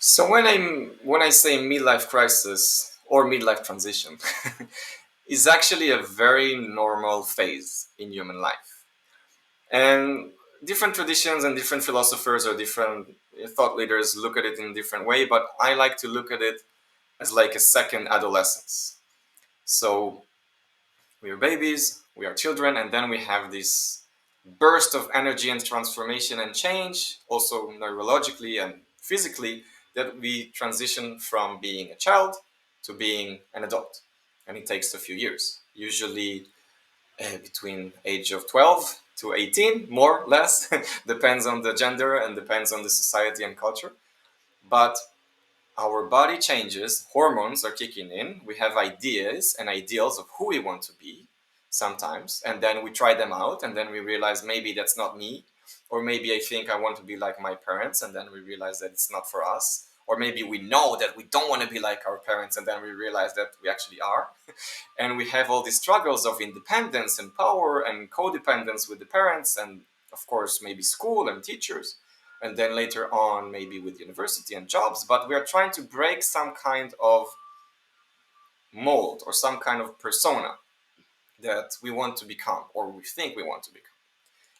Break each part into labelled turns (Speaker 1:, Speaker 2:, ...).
Speaker 1: So when I say midlife crisis or midlife transition, is actually a very normal phase in human life. And different traditions and different philosophers or different thought leaders look at it in a different way, but I like to look at it as like a second adolescence. So we are babies, we are children, and then we have this burst of energy and transformation and change, also neurologically and physically, that we transition from being a child to being an adult. And it takes a few years, usually between age of 12 to 18, more or less, depends on the gender and depends on the society and culture. But our body changes, hormones are kicking in, we have ideas and ideals of who we want to be sometimes, and then we try them out, and then we realize maybe that's not me, or maybe I think I want to be like my parents, and then we realize that it's not for us, or maybe we know that we don't want to be like our parents, and then we realize that we actually are. And we have all these struggles of independence and power and codependence with the parents, and of course maybe school and teachers, and then later on maybe with university and jobs. But we are trying to break some kind of mold or some kind of persona that we want to become or we think we want to become.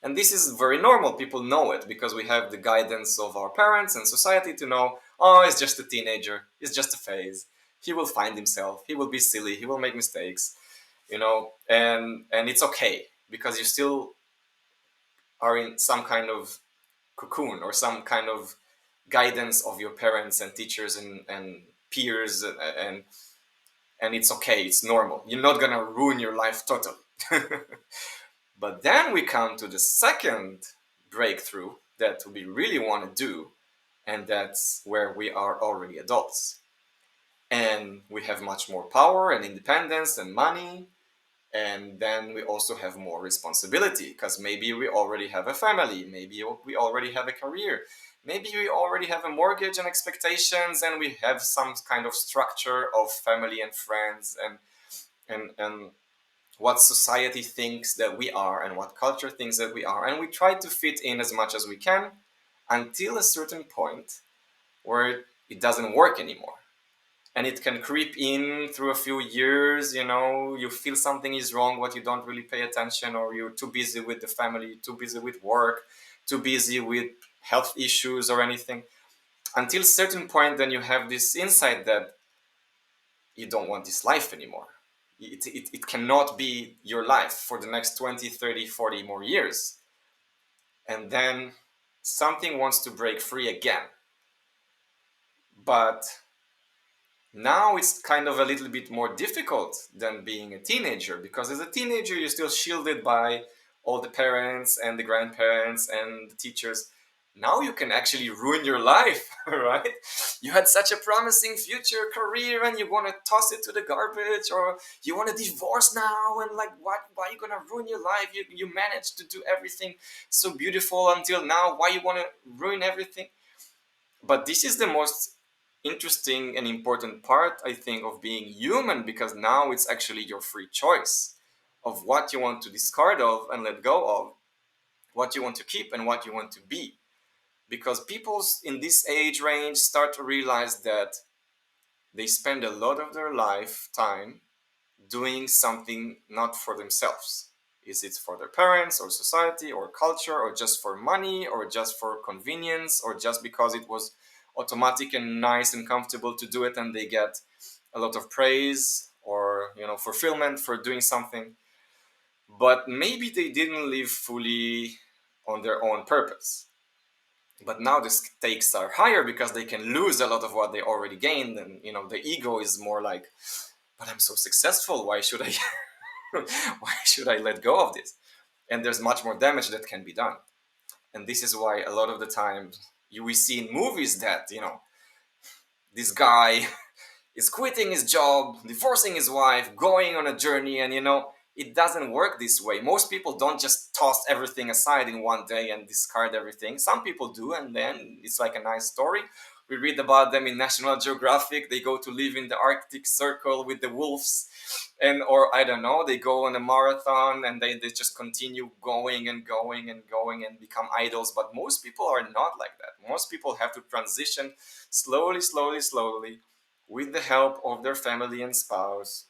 Speaker 1: And this is very normal. People know it because we have the guidance of our parents and society to know, oh, he's just a teenager, it's just a phase, he will find himself, he will be silly, he will make mistakes, and it's okay because you still are in some kind of cocoon or some kind of guidance of your parents and teachers and peers, and it's okay, it's normal, you're not gonna ruin your life totally. But then we come to the second breakthrough that we really want to do, and that's where we are already adults and we have much more power and independence and money, and then we also have more responsibility because maybe we already have a family, maybe we already have a career, maybe we already have a mortgage and expectations, and we have some kind of structure of family and friends and what society thinks that we are and what culture thinks that we are, and we try to fit in as much as we can until a certain point where it doesn't work anymore. And it can creep in through a few years, you feel something is wrong, but you don't really pay attention, or you're too busy with the family, too busy with work, too busy with health issues or anything, until a certain point then you have this insight that you don't want this life anymore. It cannot be your life for the next 20, 30, 40 more years. And then something wants to break free again. But now it's kind of a little bit more difficult than being a teenager, because as a teenager you're still shielded by all the parents and the grandparents and the teachers. Now you can actually ruin your life, right? You had such a promising future career and you want to toss it to the garbage, or you want to divorce now, and like, what, why are you going to ruin your life? You managed to do everything so beautiful until now, why you want to ruin everything? But this is the most interesting and important part, I think, of being human, because now it's actually your free choice of what you want to discard of and let go of, what you want to keep and what you want to be. Because people in this age range start to realize that they spend a lot of their lifetime doing something not for themselves. Is it for their parents or society or culture, or just for money, or just for convenience, or just because it was automatic and nice and comfortable to do it and they get a lot of praise or fulfillment for doing something, but maybe they didn't live fully on their own purpose. But now the stakes are higher because they can lose a lot of what they already gained, and the ego is more like, but I'm so successful, why should I why should I let go of this? And there's much more damage that can be done. And this is why a lot of the time we see in movies that this guy is quitting his job, divorcing his wife, going on a journey, and it doesn't work this way. Most people don't just toss everything aside in one day and discard everything. Some people do, and then it's like a nice story. We read about them in National Geographic. They go to live in the Arctic Circle with the wolves, and or I don't know, they go on a marathon and they just continue going and going and going and become idols. But most people are not like that. Most people have to transition slowly, slowly, slowly, with the help of their family and spouse,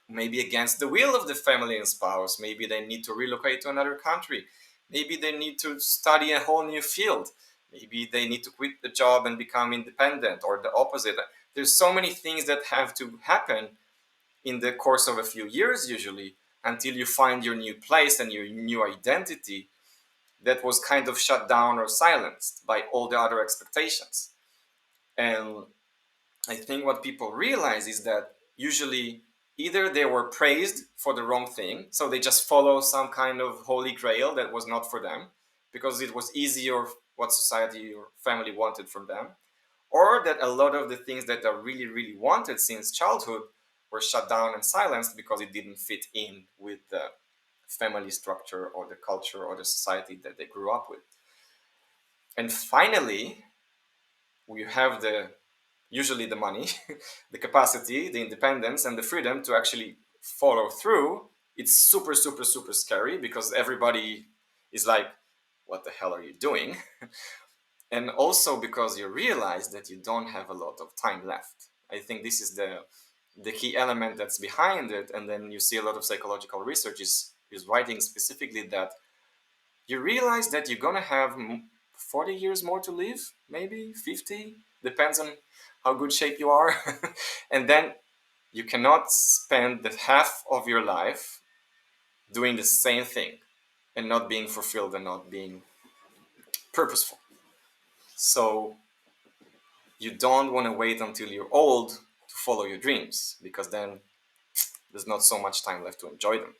Speaker 1: maybe against the will of the family and spouse. Maybe they need to relocate to another country. Maybe they need to study a whole new field. Maybe they need to quit the job and become independent, or the opposite. There's so many things that have to happen in the course of a few years, usually, until you find your new place and your new identity that was kind of shut down or silenced by all the other expectations. And I think what people realize is that usually either they were praised for the wrong thing, so they just follow some kind of holy grail that was not for them because it was easier what society or family wanted from them, or that a lot of the things that are really, really wanted since childhood were shut down and silenced because it didn't fit in with the family structure or the culture or the society that they grew up with. And finally, we have the usually the money, the capacity, the independence, and the freedom to actually follow through. It's super, super, super scary because everybody is like, what the hell are you doing? And also because you realize that you don't have a lot of time left. I think this is the key element that's behind it. And then you see a lot of psychological research is writing specifically that you realize that you're gonna have 40 years more to live, maybe 50, depends on how good shape you are. And then you cannot spend the half of your life doing the same thing and not being fulfilled and not being purposeful. So you don't want to wait until you're old to follow your dreams because then there's not so much time left to enjoy them.